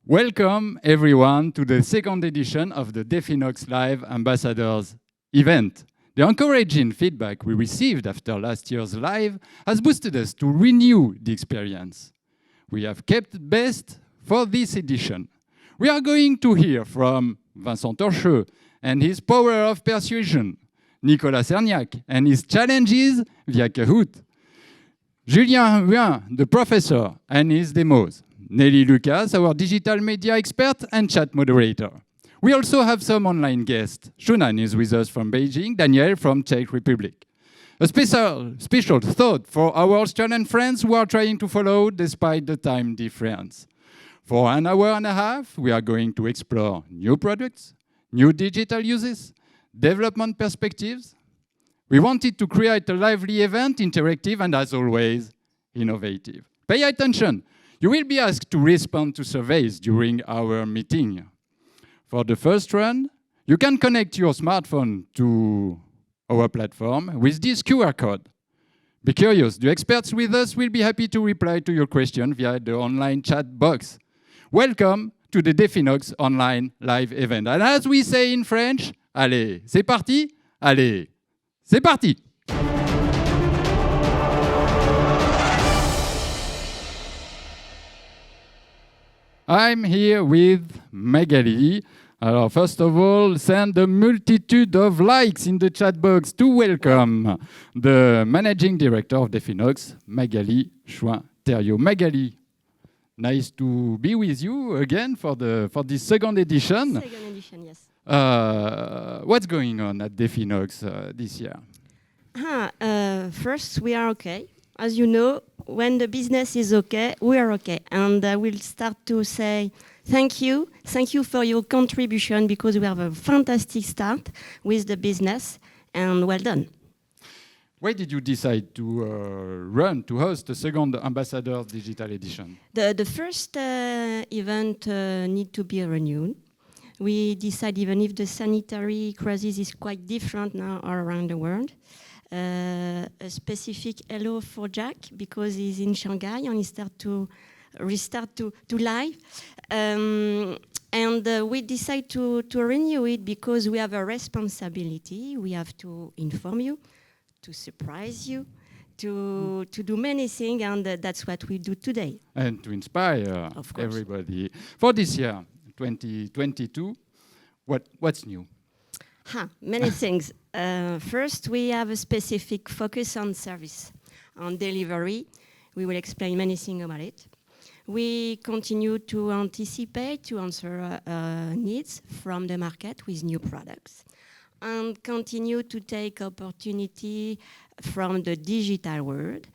Welcome everyone to the second edition of the Definox Live Ambassadors event. The encouraging feedback we received after last year's live has boosted us to renew the experience. We have kept best for this edition. We are going to hear from Vincent Torcheux and his power of persuasion, Nicolas Cerniac and his challenges via Kahoot, Julien Huin, the professor, and his demos, Nelly Lucas, our digital media expert and chat moderator. We also have some online guests. Shunan is with us from Beijing, Daniel from Czech Republic. A special thought for our Australian friends who are trying to follow despite the time difference. For an hour and a half, we are going to explore new products, new digital uses, development perspectives. We wanted to create a lively event, interactive, and as always, innovative. Pay attention. You will be asked to respond to surveys during our meeting. For the first run, you can connect your smartphone to our platform with this QR code. Be curious, the experts with us will be happy to reply to your question via the online chat box. Welcome to the Definox online live event. And as we say in French, allez, c'est parti? Allez, c'est parti! I'm here with Magali. First of all, send a multitude of likes in the chat box to welcome the managing director of Definox, Magali Chouin-Thériault. Magali, nice to be with you again for this second edition. Second edition, yes. What's going on at Definox this year? First, we are okay. As you know, when the business is okay, we are okay. And we'll start to say thank you. Thank you for your contribution because we have a fantastic start with the business and well done. Why did you decide to host the second Ambassadors Digital Edition? The first event need to be renewed. We decide even if the sanitary crisis is quite different now all around the world. A specific hello for Jack because he's in Shanghai and he restart to live. And we decide to renew it because we have a responsibility. We have to inform you, to surprise you, to do many things, and that's what we do today. And to inspire everybody. For this year, 2022, what's new? Many things. First, we have a specific focus on service, on delivery. We will explain many things about it. We continue to anticipate, to answer needs from the market with new products, and continue to take opportunity from the digital world,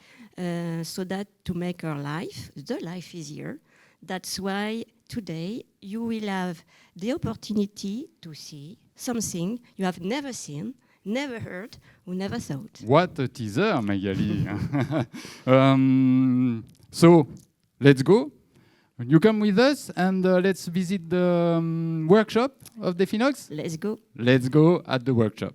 so that to make our the life easier. That's why today you will have the opportunity to see something you have never seen, never heard, or never thought. What a teaser, Magali. So, let's go. You come with us and let's visit the workshop of Definox. Let's go. Let's go at the workshop.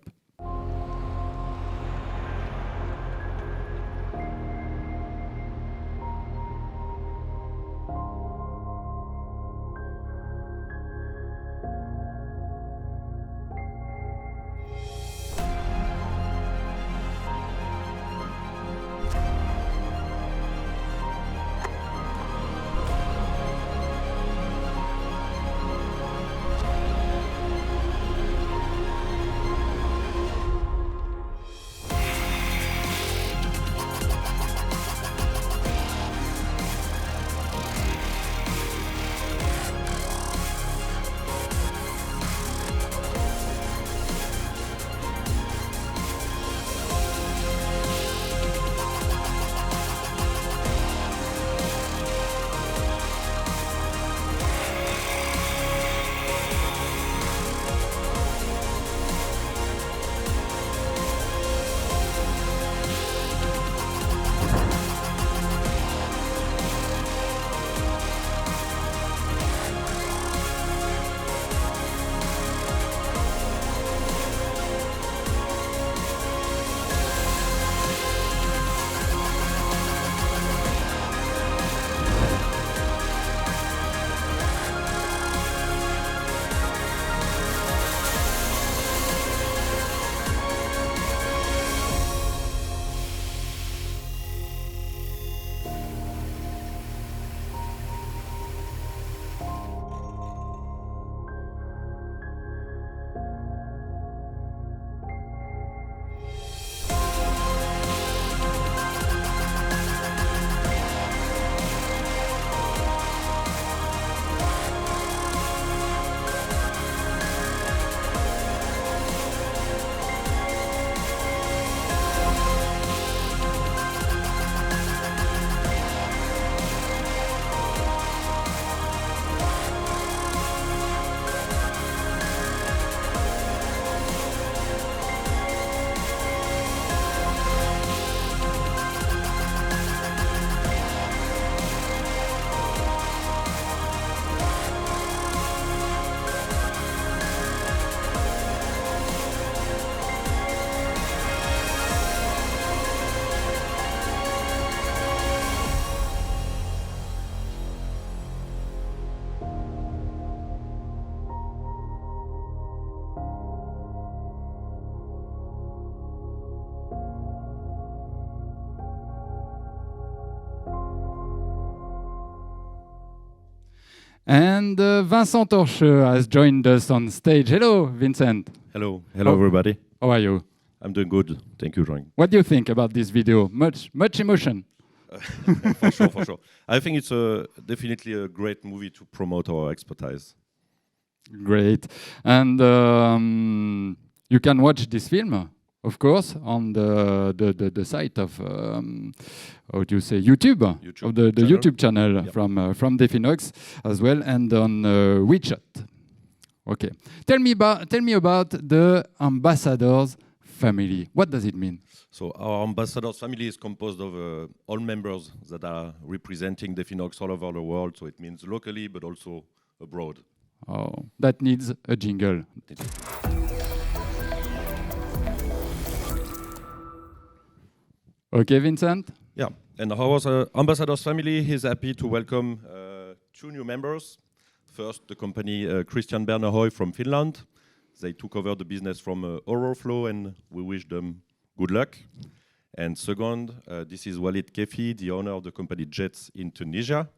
And Vincent Torcheux has joined us on stage. Hello, Vincent. Hello, everybody. How are you? I'm doing good. Thank you, Jean. What do you think about this video? Much emotion. For sure. I think it's definitely a great movie to promote our expertise. Great. And you can watch this film, of course, on the site of how do you say YouTube of the YouTube channel from Definox as well, and on WeChat. Okay. Tell me about the ambassadors family. What does it mean? So our ambassadors family is composed of all members that are representing Definox all over the world. So it means locally, but also abroad. Oh, that needs a jingle. Okay, Vincent? Yeah, and our ambassadors family is happy to welcome 2 new members. First, the company Christian Bernerhoy from Finland. They took over the business from Oroflow, and we wish them good luck. And second, this is Walid Kefi, the owner of the company Jets in Tunisia.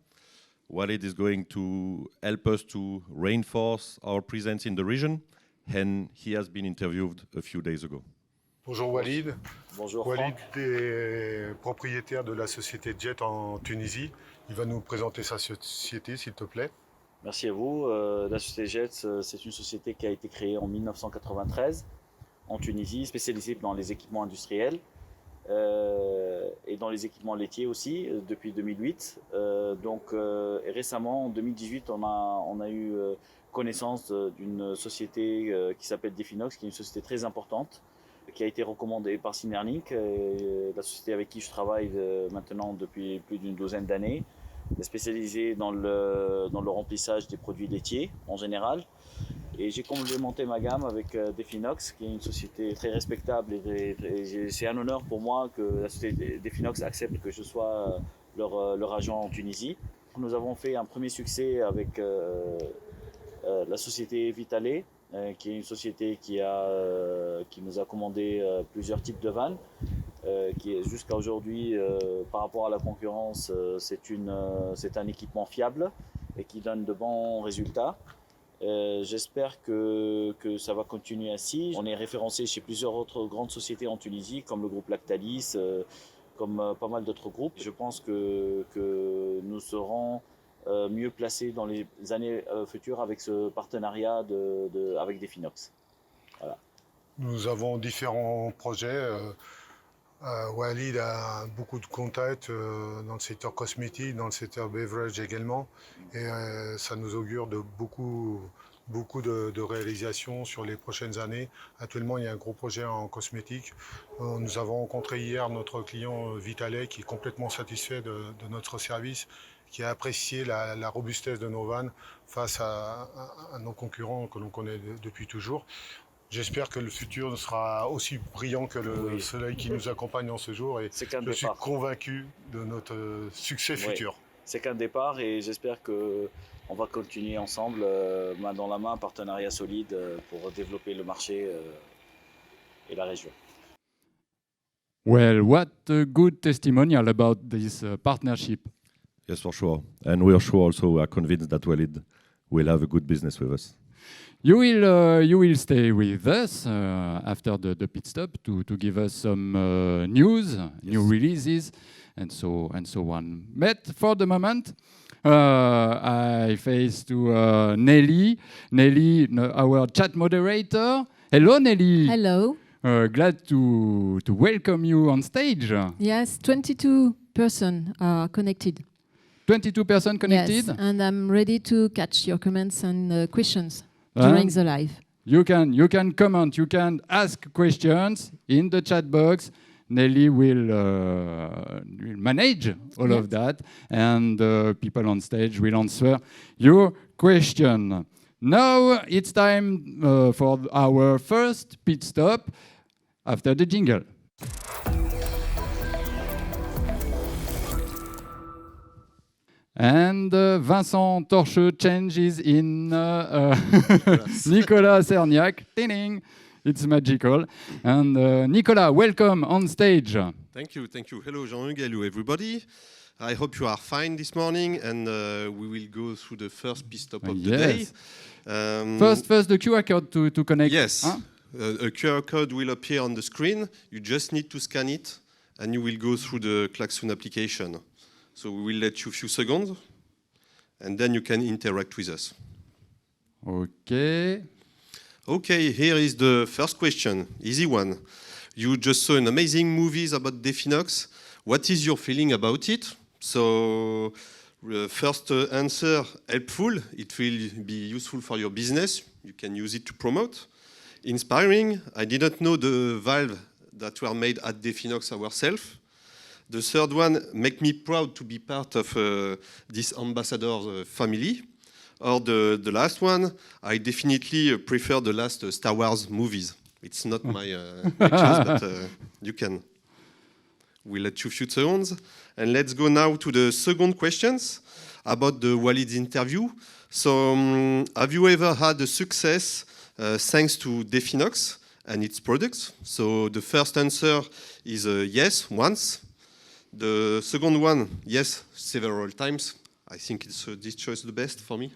Walid is going to help us to reinforce our presence in the region, and he has been interviewed a few days ago. Bonjour Walid. Bonjour Walid Franck. est propriétaire de la société Jet en Tunisie. Il va nous présenter sa société, s'il te plaît. Merci à vous. La société Jets, c'est une société qui a été créée en 1993 en Tunisie, spécialisée dans les équipements industriels et dans les équipements laitiers aussi depuis 2008. Et récemment, en 2018, on a eu connaissance d'une société qui s'appelle Definox, qui est une société très importante, qui a été recommandée par Synernic, la société avec qui je travaille maintenant depuis plus d'une douzaine d'années, spécialisée dans le remplissage des produits laitiers en général. Et j'ai complémenté ma gamme avec Definox, qui est une société très respectable. Et c'est un honneur pour moi que la société Definox accepte que je sois leur agent en Tunisie. Nous avons fait un premier succès avec la société Vitale, qui est une société qui nous a commandé plusieurs types de vannes, qui est jusqu'à aujourd'hui, par rapport à la concurrence, c'est un équipement fiable et qui donne de bons résultats. J'espère que ça va continuer ainsi. On est référencé chez plusieurs autres grandes sociétés en Tunisie, comme le groupe Lactalis, comme pas mal d'autres groupes. Je pense que nous serons mieux placés dans les années futures avec ce partenariat avec Definox. Voilà. Nous avons différents projets. Walid a beaucoup de contacts dans le secteur cosmétique, dans le secteur beverage également. Et ça nous augure de beaucoup de réalisations sur les prochaines années. Actuellement, il y a un gros projet en cosmétique. Nous avons rencontré hier notre client Vitale qui est complètement satisfait de notre service, qui a apprécié la robustesse de nos vannes face à nos concurrents que l'on connaît depuis toujours. J'espère que le futur sera aussi brillant que le soleil qui nous accompagne en ce jour, et je suis convaincu de notre succès futur. C'est qu'un départ, et j'espère qu'on va continuer ensemble, main dans la main, partenariat solide pour développer le marché et la région. Well, what a good testimonial about this partnership. Yes, for sure. And we are sure also, we are convinced that Walid will have a good business with us. You will stay with us after the pit stop to give us some news, new releases, and so on. But for the moment, I face to Nelly. Nelly, our chat moderator. Hello, Nelly. Hello. Glad to welcome you on stage. Yes, 22 persons are connected. 22 persons connected? Yes, and I'm ready to catch your comments and questions during the live. You can comment, you can ask questions in the chat box. Nelly will manage all of that, and people on stage will answer your question. Now it's time for our first pit stop after the jingle. And Vincent Torcheux changes in Nicolas Cerniac. Ding! It's magical. And Nicolas, welcome on stage. Thank you. Hello, Jean-Hugues. Hello, everybody. I hope you are fine this morning, and we will go through the first pit stop of the day. First, the QR code to connect. Yes, a QR code will appear on the screen. You just need to scan it, and you will go through the Création application. So we will let you a few seconds, and then you can interact with us. Okay. Okay, here is the first question, easy one. You just saw an amazing movies about Definox. What is your feeling about it? So, first answer, helpful. It will be useful for your business. You can use it to promote. Inspiring. I didn't know the valve that were made at Definox ourselves. The third one, make me proud to be part of this ambassador family. Or the last one, I definitely prefer the last Star Wars movies. It's not my choice, but you can. We'll let you a few seconds. And let's go now to the second questions about the Walid's interview. So, have you ever had a success thanks to Definox and its products? So the first answer is yes, once. The second one, yes, several times. I think it's this choice the best for me.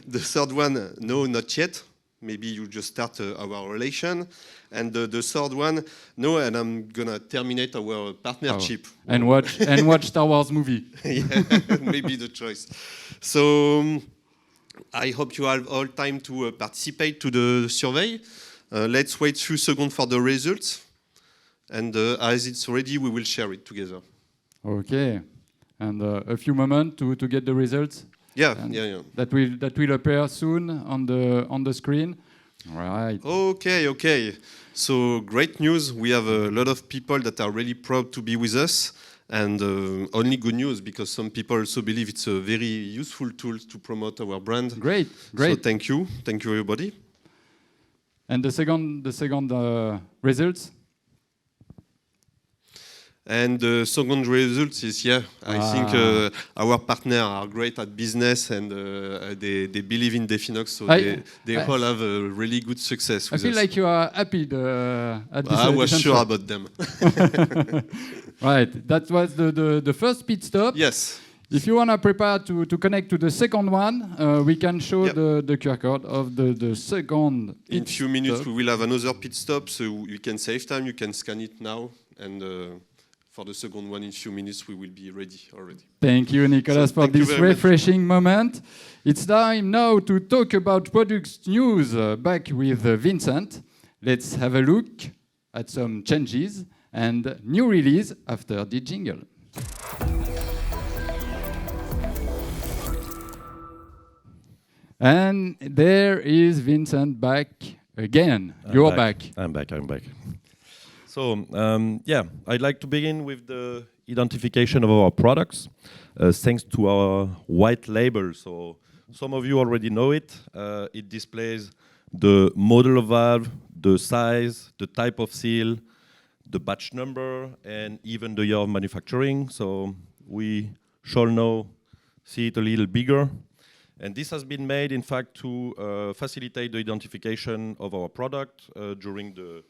The third one, no, not yet. Maybe you just start our relation. And the third one, no, and I'm gonna terminate our partnership. Oh. And watch Star Wars movie. Yeah, maybe the choice. So I hope you have all time to participate to the survey. Let's wait a few seconds for the results. And as it's ready, we will share it together. Okay. And a few moments to get the results. Yeah. That will appear soon on the screen. Right. Okay. So great news. We have a lot of people that are really proud to be with us, and only good news because some people also believe it's a very useful tool to promote our brand. Great. So thank you everybody. And the second results. And the second result is, I think our partners are great at business and they believe in Definox, so they all have a really good success with us. I feel like you are happy at this. I was sure about them. Right, that was the first pit stop. Yes. If you want to prepare to connect to the second one, we can show the QR code of the second. In a few minutes, we will have another pit stop, so you can save time. You can scan it now, and for the second one, in a few minutes, we will be ready already. Thank you, Nicolas, for this refreshing moment. It's time now to talk about products news. Back with Vincent. Let's have a look at some changes and new release after the jingle. And there is Vincent back again. You're back. I'm back. So, I'd like to begin with the identification of our products, thanks to our white label. So, some of you already know it. It displays the model of valve, the size, the type of seal, the batch number, and even the year of manufacturing. So, we shall now see it a little bigger. And this has been made, in fact, to facilitate the identification of our product during the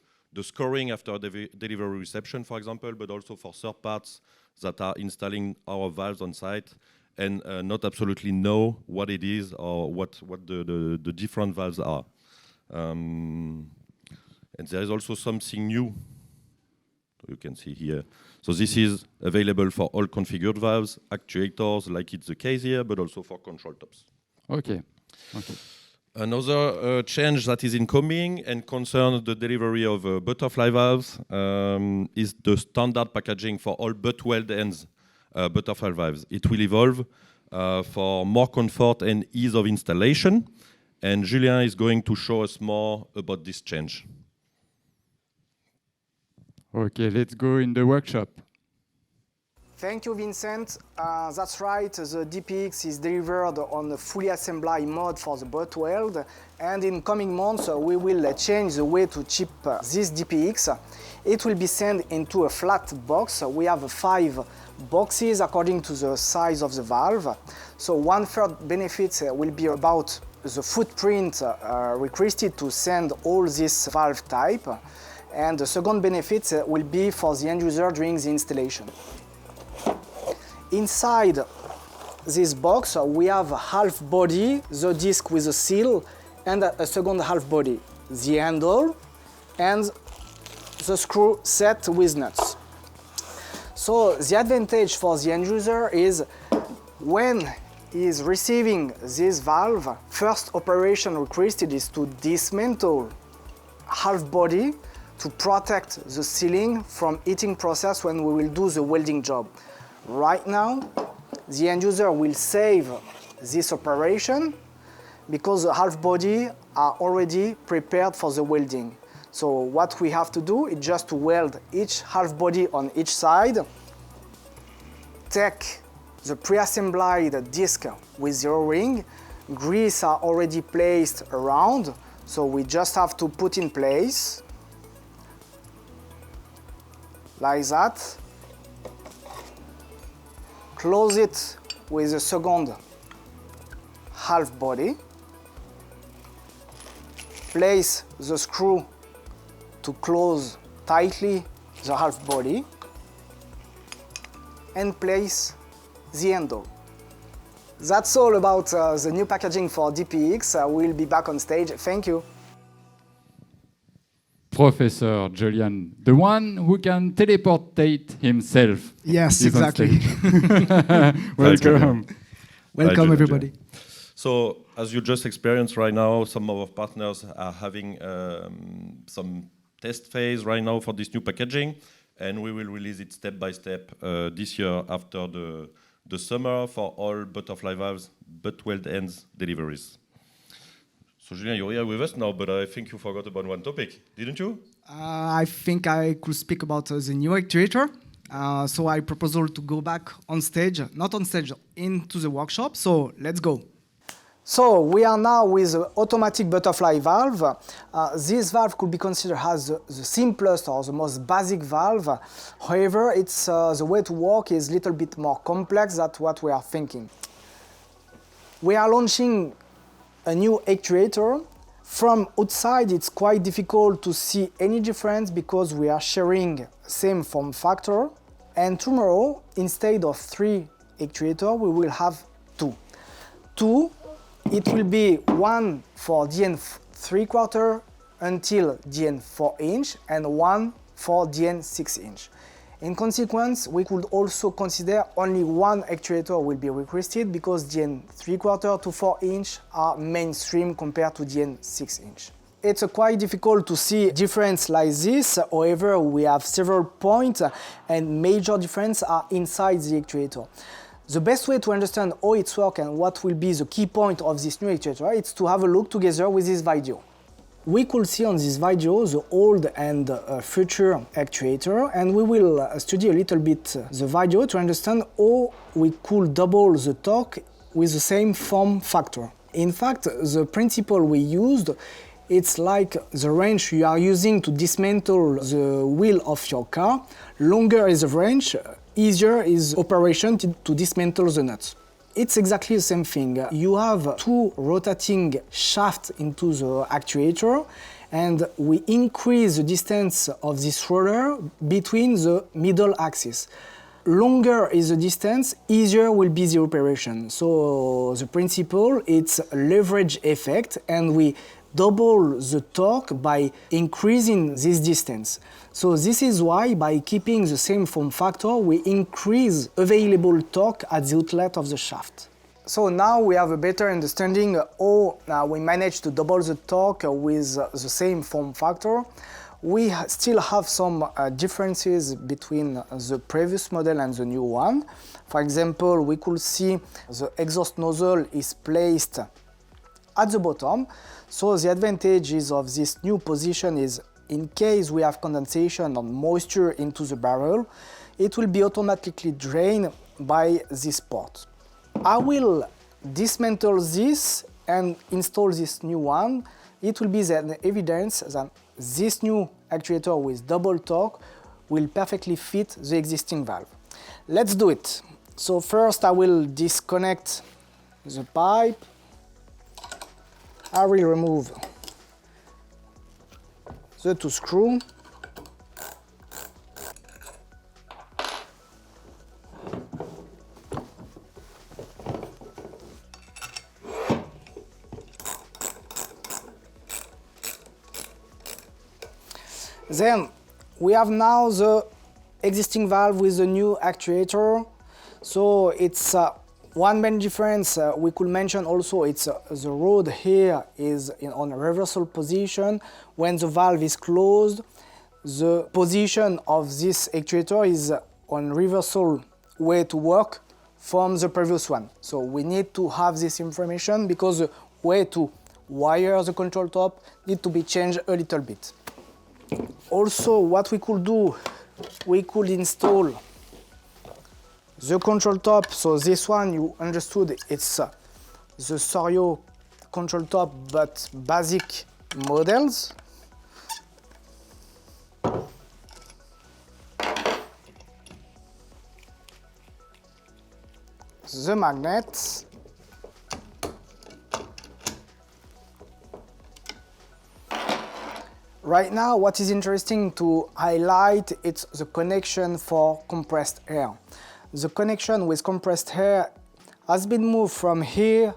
scoring after delivery reception, for example, but also for third parts that are installing our valves on site and not absolutely know what it is or what the different valves are. And there is also something new. You can see here. So this is available for all configured valves, actuators, like it's the case here, but also for control tops. Okay. Another change that is incoming and concerns the delivery of butterfly valves is the standard packaging for all butt weld ends butterfly valves. It will evolve for more comfort and ease of installation, and Julien is going to show us more about this change. Okay, let's go in the workshop. Thank you, Vincent. That's right, the DPX is delivered on a fully assembly mode for the butt weld, and in coming months we will change the way to ship this DPX. It will be sent into a flat box. We have 5 boxes according to the size of the valve. So 1/3 benefit will be about the footprint requested to send all this valve type, and the second benefit will be for the end user during the installation. Inside this box, we have a half body, the disc with a seal, and a second half body, the handle, and the screw set with nuts. So the advantage for the end user is when he is receiving this valve, first operation requested is to dismantle half body to protect the sealing from heating process when we will do the welding job. Right now, the end user will save this operation because the half body are already prepared for the welding. So what we have to do is just to weld each half body on each side, take the pre-assembled disc with the O-ring, grease are already placed around, so we just have to put in place, like that, close it with the second half body, place the screw to close tightly the half body, and place the handle. That's all about the new packaging for DPX. We'll be back on stage. Thank you. Professor Julien, the one who can teleportate himself. Yes, is on exactly. stage. Welcome. Welcome, everybody. So, as you just experienced right now, some of our partners are having some test phase right now for this new packaging, and we will release it step by step this year after the summer for all butterfly valves, butt weld ends deliveries. So Julien, you're here with us now, but I think you forgot about one topic, didn't you? I think I could speak about the new actuator. So I propose to go back on stage, not on stage, into the workshop. So let's go. So we are now with the automatic butterfly valve. This valve could be considered as the simplest or the most basic valve. However, it's the way to work is a little bit more complex than what we are thinking. We are launching a new actuator. From outside, it's quite difficult to see any difference because we are sharing same form factor. And tomorrow, instead of 3 actuators, we will have 2. 2. It will be one for DN 3/4 until DN 4 inch and one for DN 6 inch. In consequence, we could also consider only one actuator will be requested because DN 3/4 to 4 inch are mainstream compared to DN 6 inch. It's quite difficult to see difference like this. However, we have several points and major differences are inside the actuator. The best way to understand how it works and what will be the key point of this new actuator is to have a look together with this video. We could see on this video the old and future actuator, and we will study a little bit the video to understand how we could double the torque with the same form factor. In fact, the principle we used, it's like the wrench you are using to dismantle the wheel of your car. Longer is the wrench, easier is operation to dismantle the nuts. It's exactly the same thing. You have 2 rotating shafts into the actuator, and we increase the distance of this roller between the middle axis. Longer is the distance, easier will be the operation. So the principle, it's a leverage effect, and we double the torque by increasing this distance. So this is why, by keeping the same form factor, we increase available torque at the outlet of the shaft. So now we have a better understanding how we managed to double the torque with the same form factor. We still have some differences between the previous model and the new one. For example, we could see the exhaust nozzle is placed at the bottom. So the advantages of this new position is, in case we have condensation or moisture into the barrel, it will be automatically drained by this port. I will dismantle this and install this new one. It will be the evidence that this new actuator with double torque will perfectly fit the existing valve. Let's do it. So first I will disconnect the pipe. I will remove the 2 screws. Then we have now the existing valve with the new actuator. So it's one main difference we could mention also, it's the rod here is on a reversal position. When the valve is closed, the position of this actuator is on reversal way to work from the previous one. So we need to have this information because the way to wire the control top need to be changed a little bit. Also, what we could do, we could install the control top. So this one, you understood, it's the Sorio control top, but basic models. The magnets. Right now, what is interesting to highlight, it's the connection for compressed air. The connection with compressed air has been moved from here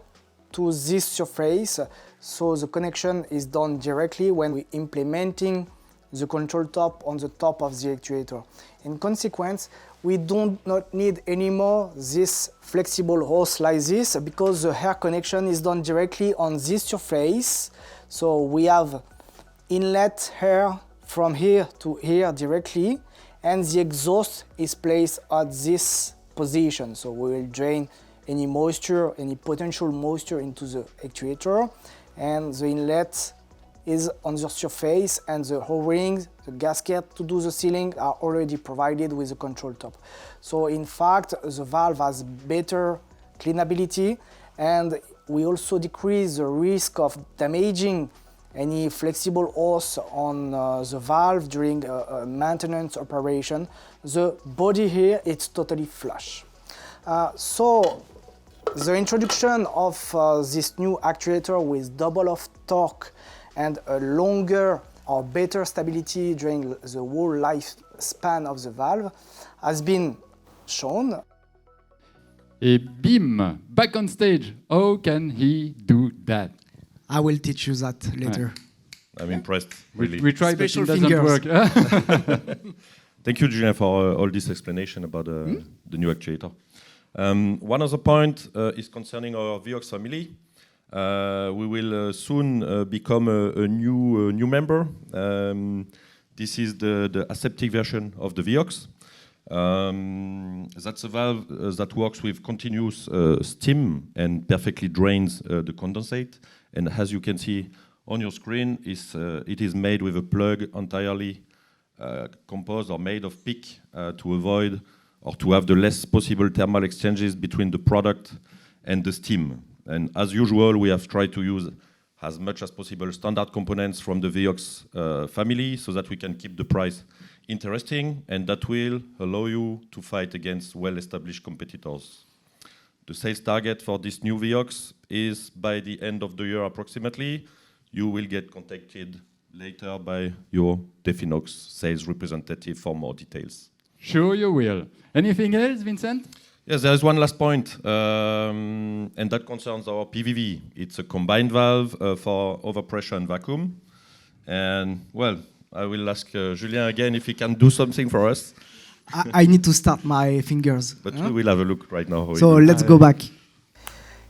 to this surface, so the connection is done directly when we're implementing the control top on the top of the actuator. In consequence, we do not need anymore this flexible hose like this because the air connection is done directly on this surface. So we have inlet air from here to here directly, and the exhaust is placed at this position. So we will drain any moisture, any potential moisture into the actuator, and the inlet is on the surface, and the O-rings, the gasket to do the sealing are already provided with the control top. So in fact, the valve has better cleanability, and we also decrease the risk of damaging any flexible hose on the valve during a maintenance operation. The body here, it's totally flush. So the introduction of this new actuator with double of torque and a longer or better stability during the whole lifespan of the valve has been shown. Et bim, back on stage. How can he do that? I will teach you that later. I'm impressed, really. We tried, but it Special doesn't fingers. work. Thank you, Julien, for all this explanation about the new actuator. One other point is concerning our Viox family. We will soon become a new member. This is the aseptic version of the Viox. That's a valve that works with continuous steam and perfectly drains the condensate. And as you can see on your screen, it is made with a plug entirely composed or made of PIC to avoid or to have the less possible thermal exchanges between the product and the steam. And as usual, we have tried to use as much as possible standard components from the Viox family so that we can keep the price interesting, and that will allow you to fight against well-established competitors. The sales target for this new Viox is by the end of the year approximately. You will get contacted later by your Definox sales representative for more details. Sure you will. Anything else, Vincent? Yes, there is one last point, and that concerns our PVV. It's a combined valve for overpressure and vacuum. And, well, I will ask Julien again if he can do something for us. I need to start my fingers. But we will have a look right now. So let's go back.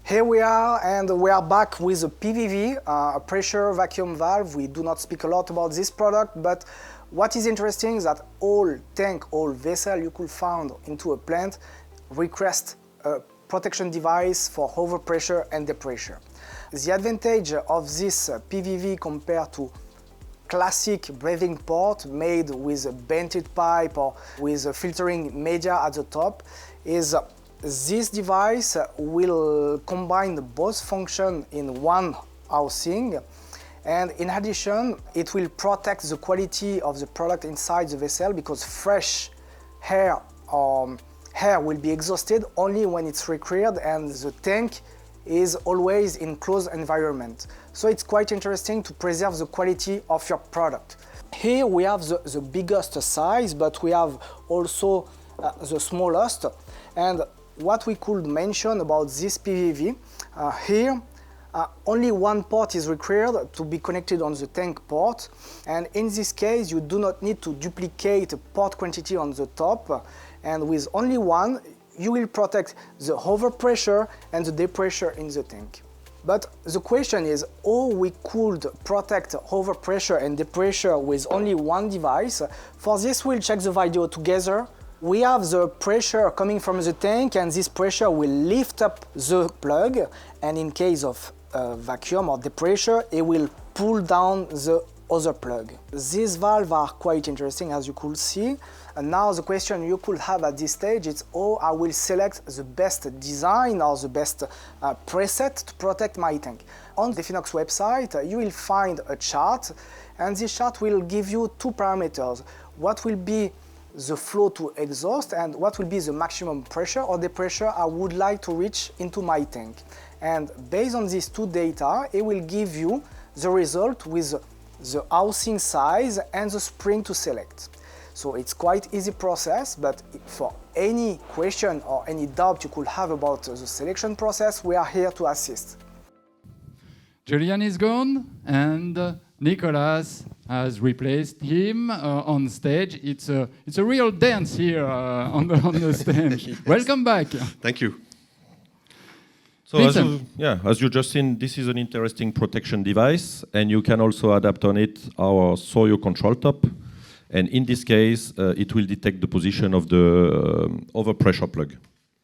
Here we are, and we are back with a PVV, a pressure vacuum valve. We do not speak a lot about this product, but what is interesting is that all tank, all vessel you could find into a plant request a protection device for overpressure and depressure. The advantage of this PVV compared to classic breathing port made with a vented pipe or with a filtering media at the top is this device will combine both functions in one housing, and in addition it will protect the quality of the product inside the vessel because fresh air will be exhausted only when it's required, and the tank is always in closed environment. So it's quite interesting to preserve the quality of your product. Here we have the biggest size, but we have also the smallest. And what we could mention about this PVV, here only one port is required to be connected on the tank port, and in this case you do not need to duplicate port quantity on the top, and with only one you will protect the overpressure and the depressure in the tank. But the question is how we could protect overpressure and depressure with only one device. For this we'll check the video together. We have the pressure coming from the tank, and this pressure will lift up the plug, and in case of vacuum or depressure, it will pull down the other plug. These valves are quite interesting, as you could see. And now the question you could have at this stage is how I will select the best design or the best preset to protect my tank. On the Definox website you will find a chart, and this chart will give you two parameters. What will be the flow to exhaust and what will be the maximum pressure or the pressure I would like to reach into my tank. And based on these two data, it will give you the result with the housing size and the spring to select. So it's quite easy process, but for any question or any doubt you could have about the selection process, we are here to assist. Julien is gone, and Nicolas has replaced him on stage. It's a real dance here on the stage. Yes. Welcome back. Thank you. So as you just seen, this is an interesting protection device, and you can also adapt on it our Sorio control top. And in this case, it will detect the position of the overpressure plug.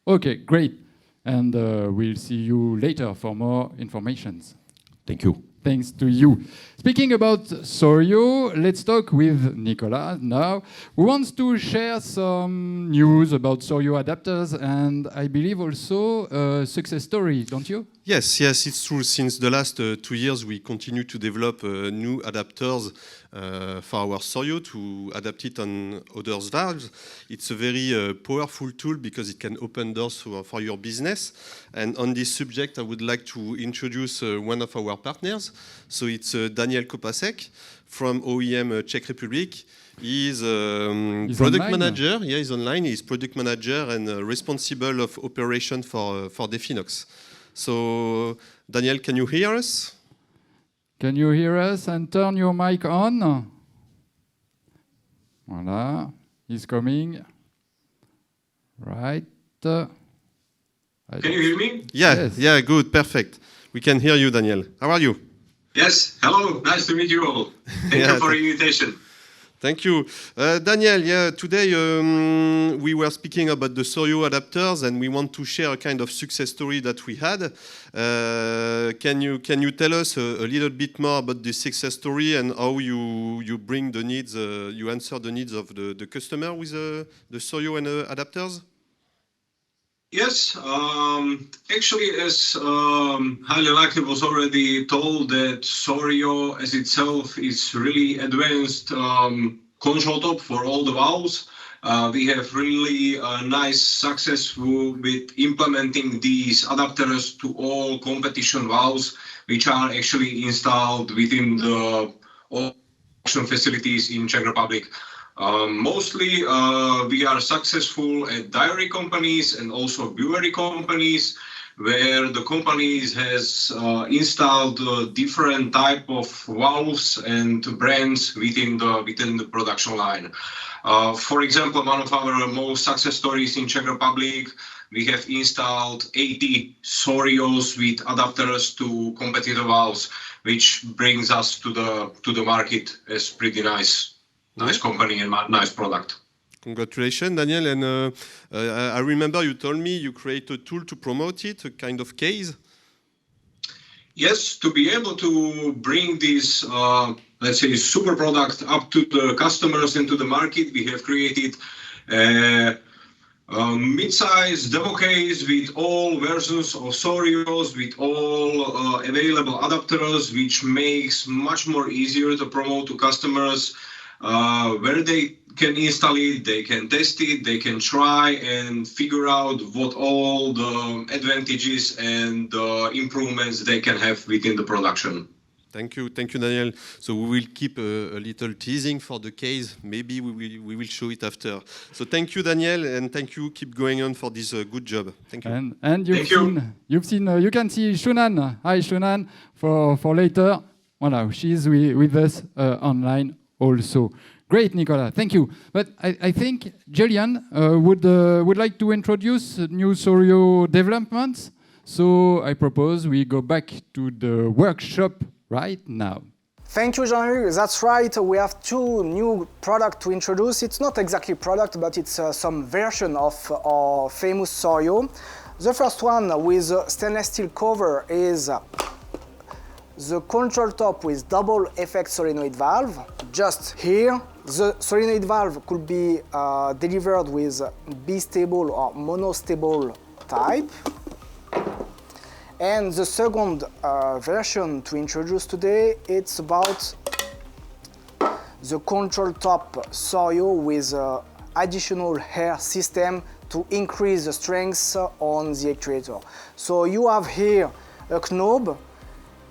Okay, great. And we'll see you later for more informations. Thank you. Thanks to you. Speaking about Sorio, let's talk with Nicolas now, who wants to share some news about Sorio adapters and I believe also a success story, don't you? Yes, it's true. Since the last 2 years, we continue to develop new adapters for our Sorio to adapt it on others' valves. It's a very powerful tool because it can open doors for your business. And on this subject, I would like to introduce one of our partners. So it's Daniel Kopasek from OEM Czech Republic. He's product manager. Yeah, he's online. He's product manager and responsible of operation for Definox. So, Daniel, can you hear us? Can you hear us and turn your mic on? Voilà, he's coming. Right. Can you hear me? Yes. Yeah, good, perfect. We can hear you, Daniel. How are you? Yes, hello, nice to meet you all. Thank you for the invitation. Thank you. Daniel, today we were speaking about the Sorio adapters and we want to share a kind of success story that we had. Can you tell us a little bit more about the success story and how you bring the needs, you answer the needs of the customer with the Sorio and adapters? Yes, actually, as highly likely was already told, that Sorio as itself is really advanced control top for all the valves. We have really nice success with implementing these adapters to all competition valves, which are actually installed within the all production facilities in Czech Republic. Mostly we are successful at dairy companies and also brewery companies, where the companies has installed different type of valves and brands within the production line. For example, one of our most success stories in Czech Republic, we have installed 80 Sorios with adapters to competitive valves, which brings us to the market as pretty nice company and nice product. Congratulations, Daniel. And I remember you told me you create a tool to promote it, a kind of case. Yes, to be able to bring this, let's say, super product up to the customers and to the market, we have created a mid-size demo case with all versions of Sorios, with all available adapters, which makes much more easier to promote to customers, where they can install it, they can test it, they can try and figure out what all the advantages and improvements they can have within the production. Thank you, Daniel. So we will keep a little teasing for the case. Maybe we will show it after. So thank you, Daniel, and thank you. Keep going on for this good job. Thank you. And you've seen you can see Shunan. Hi, Shunan. For later. Voilà, she's with us online also. Great, Nicolas. Thank you. But I think Julien would like to introduce new Sorio developments. So I propose we go back to the workshop right now. Thank you, Jean-Luc. That's right. We have two new products to introduce. It's not exactly product, but it's some version of our famous Sorio. The first one with a stainless steel cover is the control top with double effect solenoid valve. Just here, the solenoid valve could be delivered with bistable or monostable type. And the second version to introduce today, it's about the control top Sorio with additional air system to increase the strength on the actuator. So you have here a knob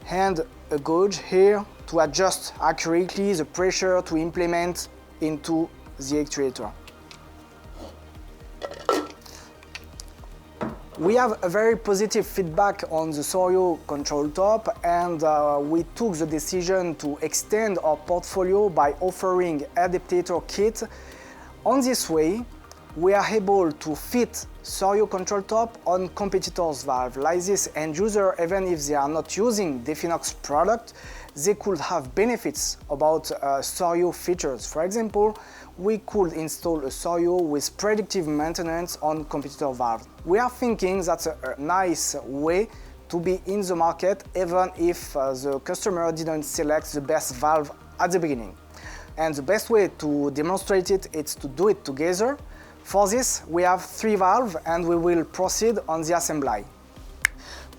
and a gauge here to adjust accurately the pressure to implement into the actuator. We have a very positive feedback on the Sorio control top, and we took the decision to extend our portfolio by offering adaptator kit. On this way, we are able to fit Sorio control top on competitors' valve. Like this, end user, even if they are not using Definox product, they could have benefits about Sorio features. For example, we could install a Sorio with predictive maintenance on competitor valve. We are thinking that's a nice way to be in the market, even if the customer didn't select the best valve at the beginning. And the best way to demonstrate it is to do it together. For this, we have 3 valves and we will proceed on the assembly.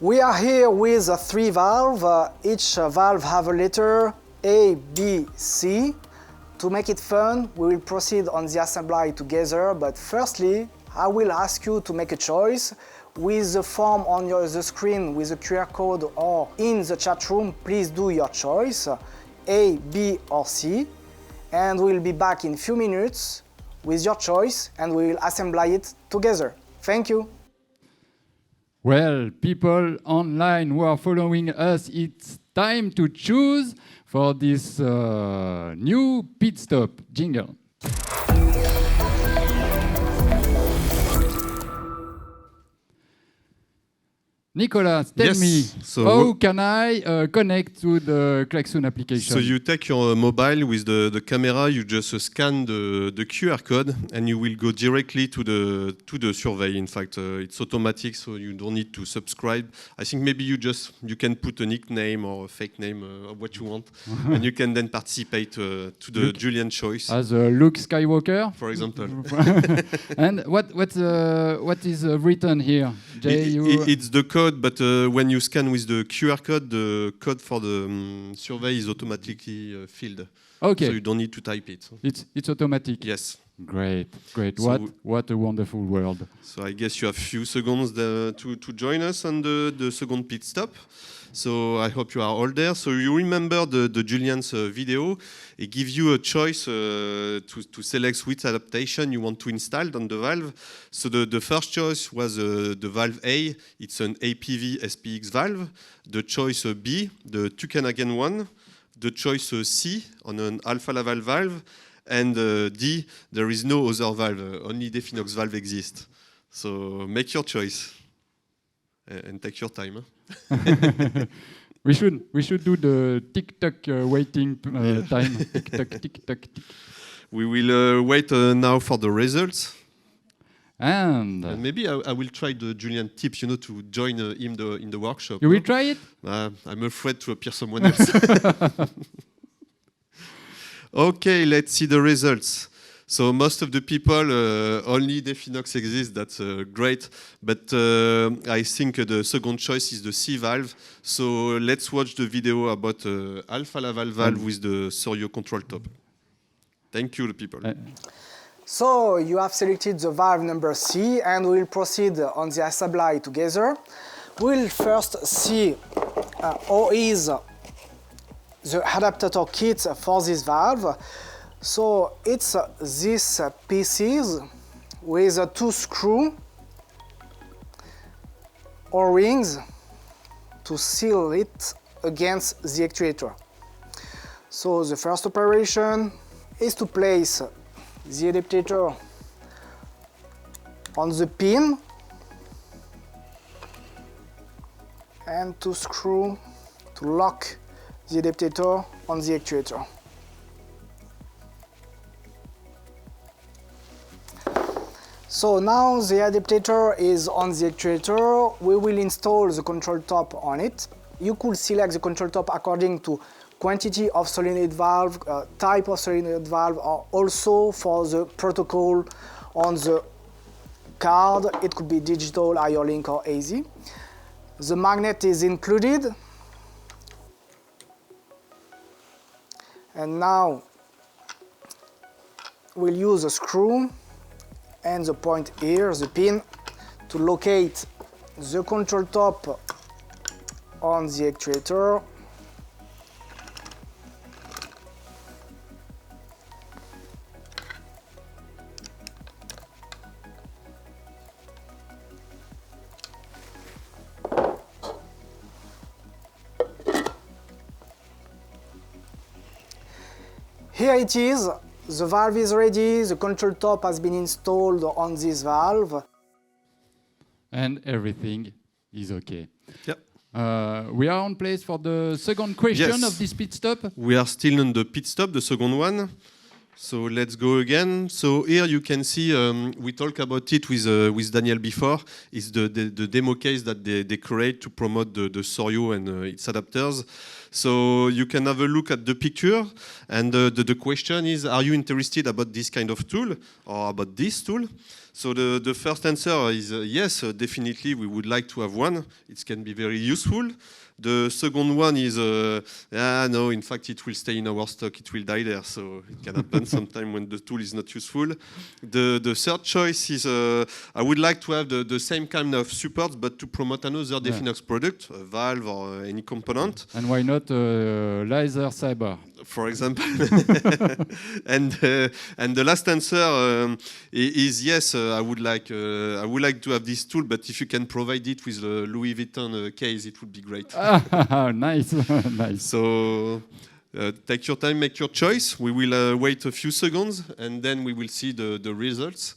We are here with 3 valves. Each valve have a letter A, B, C. To make it fun, we will proceed on the assembly together, but firstly, I will ask you to make a choice. With the form on the screen with the QR code or in the chat room, please do your choice, A, B or C, and we'll be back in a few minutes with your choice and we will assemble it together. Thank you. Well, people online who are following us, it's time to choose for this new pit stop jingle. Nicolas, tell me, how can I connect to the Création application? So you take your mobile with the camera, you just scan the QR code and you will go directly to the survey. In fact, it's automatic, so you don't need to subscribe. I think maybe you can put a nickname or a fake name of what you want, and you can then participate to the Julien choice. As Luke Skywalker, for example. And what is written here? It's the code. But when you scan with the QR code, the code for the survey is automatically filled. Okay. So you don't need to type it. It's automatic. Yes. Great. So what a wonderful world. So I guess you have few seconds to join us on the second pit stop. So I hope you are all there. So you remember the Julien's video. It gives you a choice to select which adaptation you want to install on the valve. So the first choice was the valve A. It's an APV SPX valve. The choice B, the Tucanagan one. The choice C on an Alpha Laval valve. And D, there is no other valve. Only Definox valve exists. So make your choice. And take your time. We should do the tick-tock waiting time. Tick-tock, tick-tock, tick. We will wait now for the results. And maybe I will try the Julien tip, to join him in the workshop. You will try it? I'm afraid to appear someone else. Okay, let's see the results. So most of the people, only Definox exists, that's great. But I think the second choice is the C valve. So let's watch the video about Alpha Laval valve with the Sorio control top. Thank you, the people. So you have selected the valve number C and we'll proceed on the assembly together. We'll first see how is the adapter kit for this valve. So it's these pieces with 2 screws or rings to seal it against the actuator. So the first operation is to place the adapter on the pin and to screw to lock the adapter on the actuator. So now the adapter is on the actuator, we will install the control top on it. You could select the control top according to quantity of solenoid valve, type of solenoid valve, or also for the protocol on the card. It could be digital, IR-Link or Asie. The magnet is included. And now we'll use a screw and the point here, the pin, to locate the control top on the actuator. Here it is, the valve is ready, the control top has been installed on this valve. And everything is okay. Yep. We are on place for the second question Yes. of this pit stop. We are still on the pit stop, the second one. So let's go again. So here you can see, we talked about it with Daniel before. It's the demo case that they create to promote the Sorio and its adapters. So you can have a look at the picture, and the question is, are you interested about this kind of tool or about this tool? So the first answer is yes, definitely we would like to have one. It can be very useful. The second one is, no, in fact it will stay in our stock, it will die there, so it can happen sometime when the tool is not useful. The third choice is, I would like to have the same kind of support, but to promote another Definox product, a valve or any component. And why not laser saber? For example. And the last answer is yes, I would like to have this tool, but if you can provide it with a Louis Vuitton case, it would be great. Nice, nice. So take your time, make your choice. We will wait a few seconds, and then we will see the results.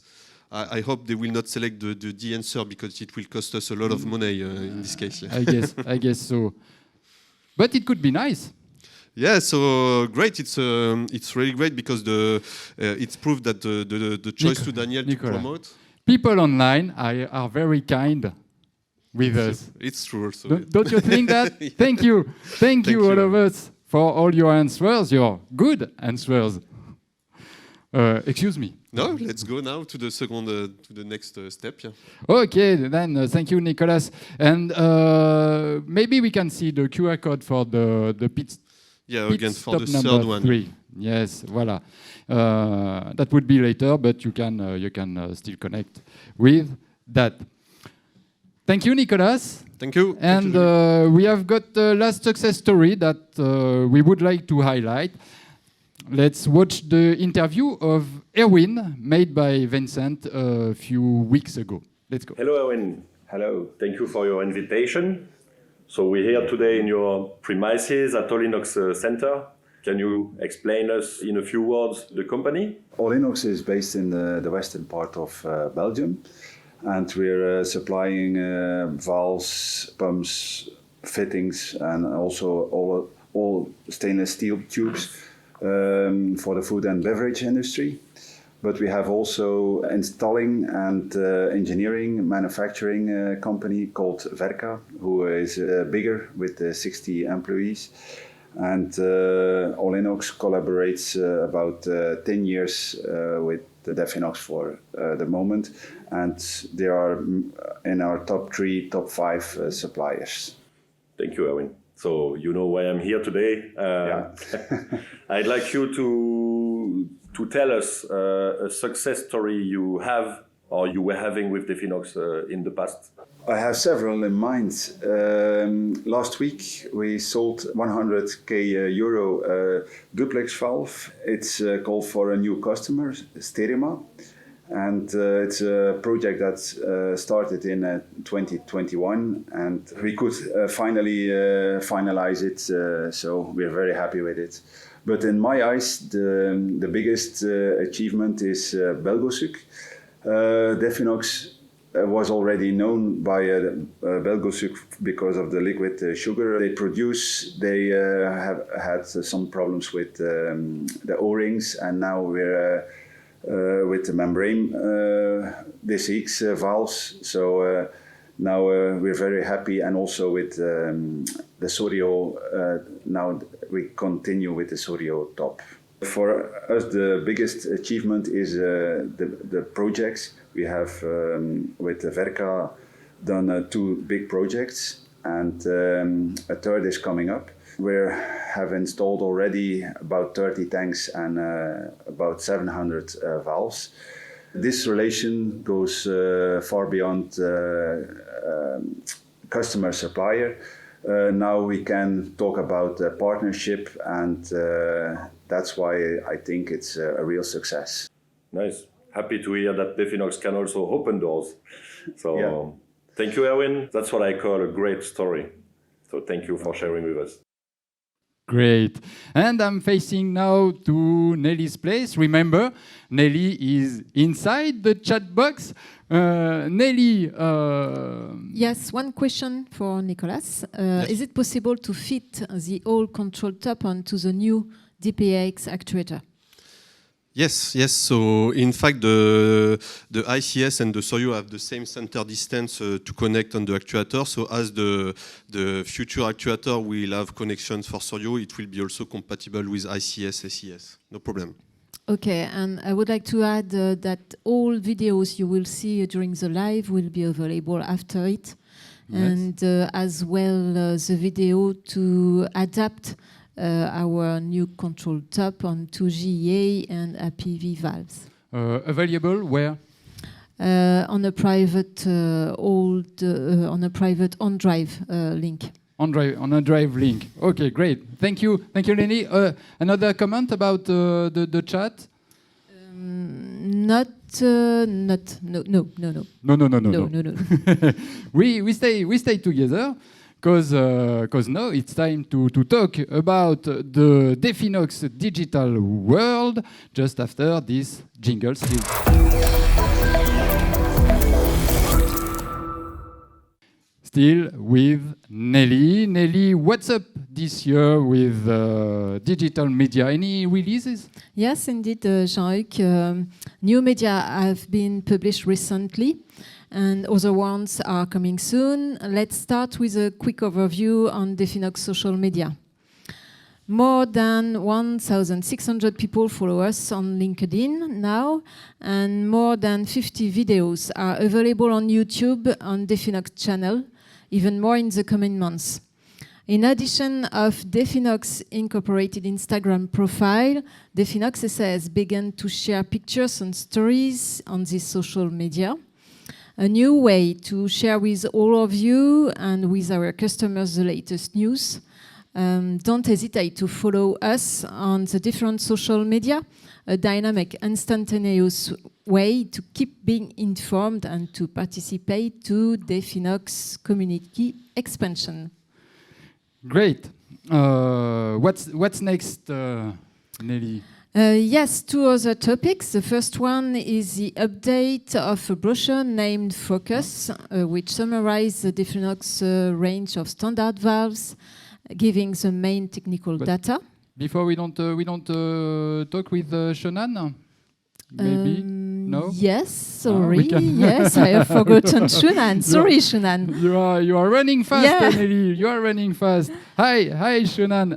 I hope they will not select the D answer because it will cost us a lot of money in this case. I guess so. But it could be nice. Yeah, so great. It's really great because it's proved that the choice to Daniel to promote. People online are very kind with us. It's true. Also. Don't you think that? Yeah. Thank you, all of us, for all your answers, your good answers. Excuse me. No, let's go now to the second, to the next step. Yeah. Okay, then thank you, Nicolas. And maybe we can see the QR code for the pit. Yeah, again for the number third one. 3. Yes, voilà. That would be later, but you can still connect with that. Thank you, Nicolas. Thank you. And we have got the last success story that we would like to highlight. Let's watch the interview of Erwin made by Vincent a few weeks ago. Let's go. Hello, Erwin. Hello. Thank you for your invitation. So we're here today in your premises at Olinox Center. Can you explain us in a few words the company? Olinox is based in the western part of Belgium, and we're supplying valves, pumps, fittings, and also all stainless steel tubes for the food and beverage industry. But we have also installing and engineering manufacturing company called Verka, who is bigger with 60 employees. And Olinox collaborates about 10 years with the Definox for the moment. And they are in our top 3, top 5 suppliers. Thank you, Erwin. So you know why I'm here today. Yeah. I'd like you to tell us a success story you have or you were having with Definox in the past. I have several in mind. Last week we sold 100k euro duplex valve. It's called for a new customer, Sterema. And it's a project that started in 2021, and we could finally finalize it, so we're very happy with it. But in my eyes, the biggest achievement is Belgosuk. Definox was already known by Belgosuk because of the liquid sugar they produce. They have had some problems with the O-rings, and now we're with the membrane DCX valves. So now we're very happy, and also with the Sorio, now we continue with the Sorio top. For us, the biggest achievement is the projects. We have with the Verka done 2 big projects, and a third is coming up. We have installed already about 30 tanks and about 700 valves. This relation goes far beyond customer-supplier. Now we can talk about a partnership, and that's why I think it's a real success. Nice. Happy to hear that Definox can also open doors. So yeah. Thank you, Erwin. That's what I call a great story. So thank you for sharing with us. Great. And I'm facing now to Nelly's place. Remember, Nelly is inside the chat box. Nelly. Yes, one question for Nicolas. Yes. Is it possible to fit the old control top onto the new DPX actuator? Yes, yes. So in fact, the ICS and the Sorio have the same center distance to connect on the actuator. So as the future actuator will have connections for Sorio, it will be also compatible with ICS, SES. No problem. Okay, and I would like to add that all videos you will see during the live will be available after it, Yes. and as well the video to adapt our new control top onto GEA and APV valves. Available where? On a private on a private OnDrive link. On a drive link. Okay, great. Thank you, Lenny. Another comment about the chat? No. We stay together. Because now it's time to talk about the Definox digital world just after this jingle. Still with Nelly. Nelly, what's up this year with digital media? Any releases? Yes, indeed, Jean-Luc. New media have been published recently, and other ones are coming soon. Let's start with a quick overview on Definox social media. More than 1,600 people follow us on LinkedIn now, and more than 50 videos are available on YouTube on Definox channel, even more in the coming months. In addition of Definox incorporated Instagram profile, Definox has begun to share pictures and stories on this social media. A new way to share with all of you and with our customers the latest news. Don't hesitate to follow us on the different social media, a dynamic, instantaneous way to keep being informed and to participate to Definox community expansion. Great. What's next, Nelly? Yes, 2 other topics. The first one is the update of a brochure named Focus, which summarizes the Definox range of standard valves, giving the main technical data. Before we don't talk with Shonan? Maybe? No? Yes, sorry. Yes, I have forgotten Shunan. Sorry, Shunan. You are running fast, Yeah. Nelly. You are running fast. Hi, Shunan.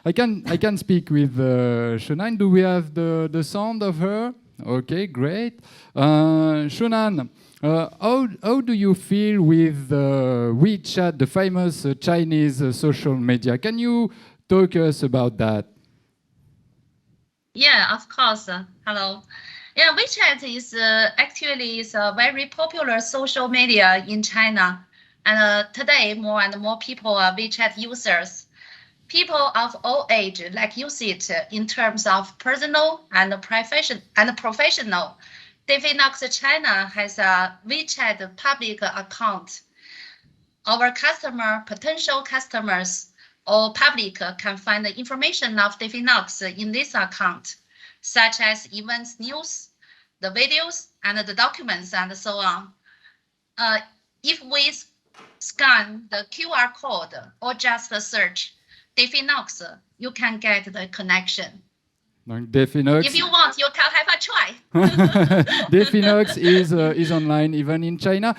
I can speak with Shunan. Do we have the sound of her? Okay, great. Shunan, how do you feel with WeChat, the famous Chinese social media? Can you talk us about that? Yeah, of course. Hello. Yeah, WeChat is actually is a very popular social media in China, and today more and more people are WeChat users. People of all age use it in terms of personal and professional. Definox China has a WeChat public account. Our potential customers, or public can find the information of Definox in this account, such as events news, the videos, and the documents, and so on. If we scan the QR code or just search Definox, you can get the connection. Donc Definox. If you want, you can have a try. Definox is online even in China.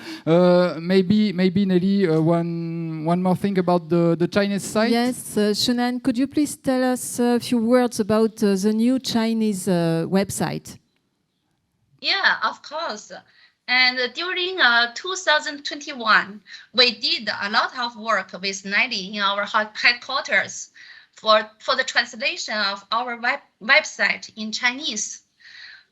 Maybe Nelly, one more thing about the Chinese site. Yes, Shunan, could you please tell us a few words about the new Chinese website? Yeah, of course. And during 2021, we did a lot of work with Nelly in our headquarters for the translation of our website in Chinese.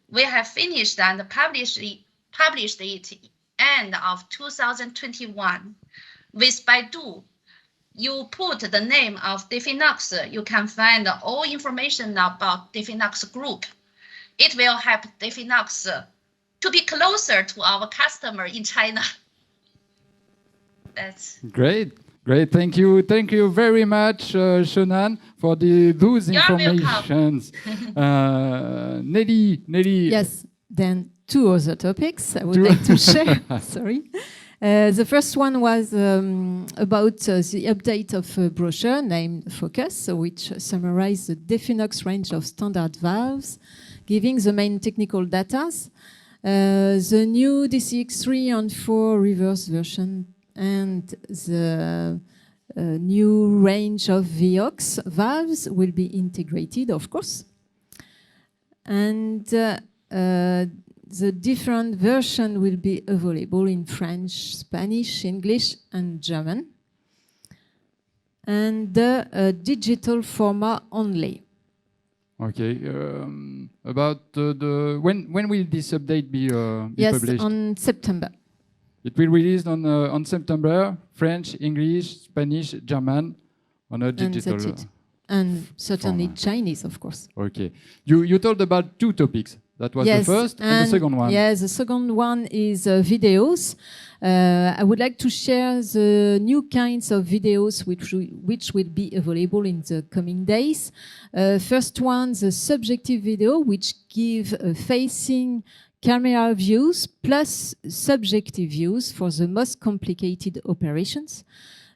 We have finished and published it end of 2021. With Baidu, you put the name of Definox, you can find all information about Definox Group. It will help Definox to be closer to our customer in China. That's great. Thank you very much, Shonan, for those informations. Nelly. Yes. Then two other topics I would like to share. Sorry. The first one was about the update of a brochure named Focus, which summarizes the Definox range of standard valves, giving the main technical data. The new DCX3 and 4 reverse version and the new range of Viox valves will be integrated, of course. And the different version will be available in French, Spanish, English, and German. And the digital format only. Okay. About when will this update be published? Yes, on September. It will be released on September. French, English, Spanish, German, on a digital. And that's it. And certainly format. Chinese, of course. Okay. You told about two topics. That was the first and the second one. Yes, the second one is videos. I would like to share the new kinds of videos which will be available in the coming days. First one, the subjective video, which give facing camera views plus subjective views for the most complicated operations.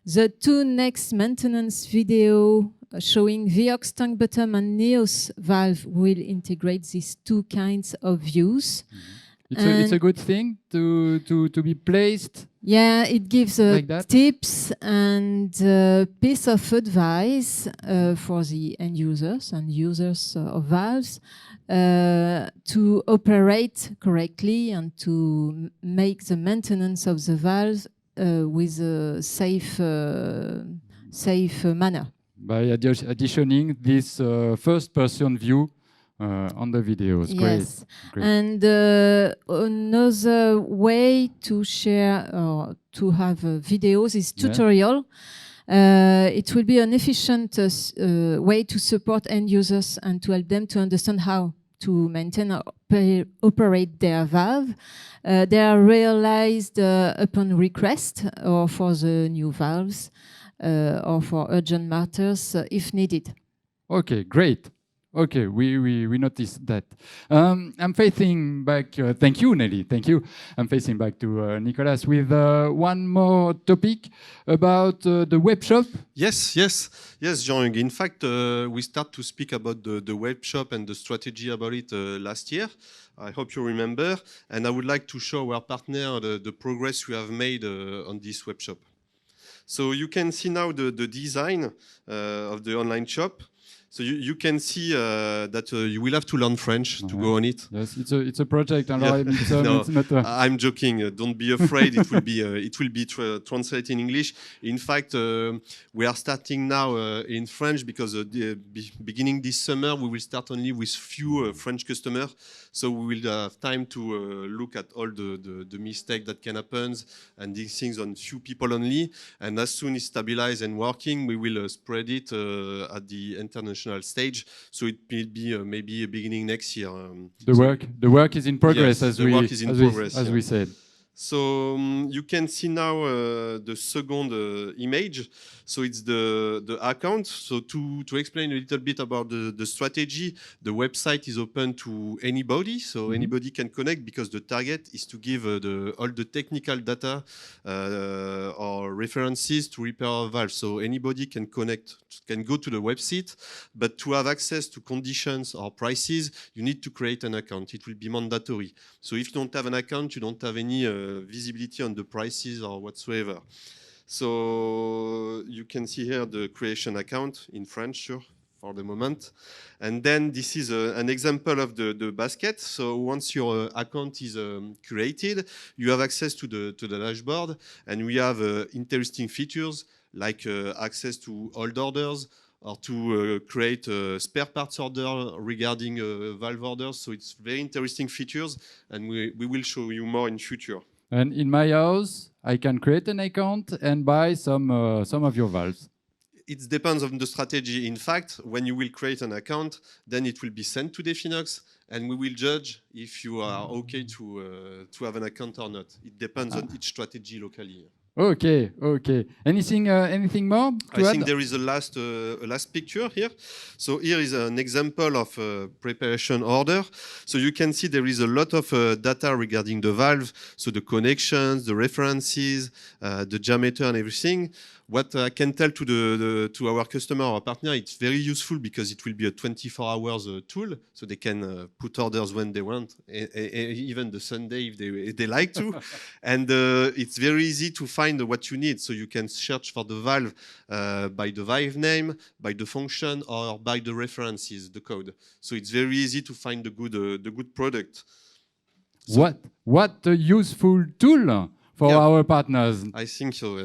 The two next maintenance video showing Viox tank bottom and Neos valve will integrate these two kinds of views. It's a good thing to be placed. Yeah, it gives like that. Tips and piece of advice for the end users and users of valves to operate correctly and to make the maintenance of the valve with a safe manner. By additioning this first-person view on the videos. Yes. Great. And another way to share or to have videos is tutorial. It will be an efficient way to support end users and to help them to understand how to maintain or operate their valve. They are realized upon request or for the new valves. Or for urgent matters if needed. Okay, great. Okay, we noticed that. I'm facing back. Thank you, Nelly. Thank you. I'm facing back to Nicolas with one more topic about the web shop. Yes, Jean-Hugues. In fact, we start to speak about the web shop and the strategy about it last year. I hope you remember. And I would like to show our partner the progress we have made on this web shop. So you can see now the design of the online shop. So you can see that you will have to learn French to go on it. Yes, it's a project. Yeah. So No, it's not I'm joking. Don't be afraid. It will be translated in English. In fact, we are starting now in French because beginning this summer we will start only with few French customers. So we will have time to look at all the mistakes that can happen and these things on few people only. And as soon as stabilized and working, we will spread it at the international stage. So it will be maybe a beginning next year. The work is in progress, yes, as we said. So you can see now the second image. So it's the account. So to explain a little bit about the strategy, the website is open to anybody. So anybody can connect because the target is to give all the technical data or references to repair a valve. So anybody can connect, can go to the website, but to have access to conditions or prices, you need to create an account. It will be mandatory. So if you don't have an account, you don't have any visibility on the prices or whatsoever. So you can see here the creation account in French, sure, for the moment. And then this is an example of the basket. So once your account is created, you have access to the dashboard, and we have interesting features like access to old orders, or to create a spare parts order regarding valve orders. So it's very interesting features, and we will show you more in future. And in my house, I can create an account and buy some of your valves. It depends on the strategy. In fact, when you will create an account, then it will be sent to Definox, and we will judge if you are okay to have an account or not. It depends on each strategy locally. Okay. Anything more to I add? think there is a last picture here. So here is an example of a preparation order. So you can see there is a lot of data regarding the valve, so the connections, the references, the diameter and everything. What I can tell to our customer or partner, it's very useful because it will be a 24 hours tool, so they can put orders when they want, even the Sunday if they like to. And it's very easy to find what you need, so you can search for the valve by the valve name, by the function, or by the references, the code. So it's very easy to find the good product. So what a useful tool for our partners. I think so.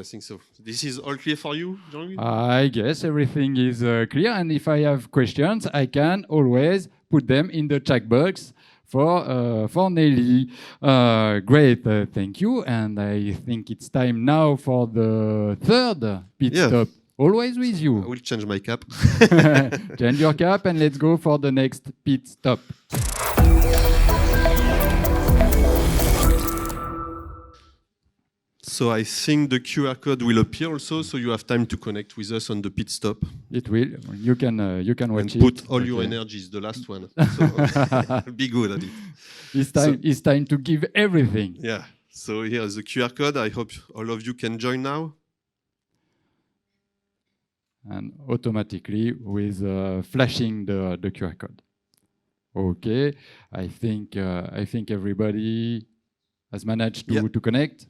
This is all clear for you, Jean-Louis? I guess everything is clear, and if I have questions, I can always put them in the chat box for Nelly. Great, thank you. And I think it's time now for the third pit stop. Always with you. I will change my cap. Change your cap, and let's go for the next pit stop. So I think the QR code will appear also, so you have time to connect with us on the pit stop. It will. You can watch and put all your energies, the last one. So be good at it. It's time to give everything. Yeah. So here is the QR code. I hope all of you can join now. And automatically with flashing the QR code. Okay. I think everybody has managed to connect.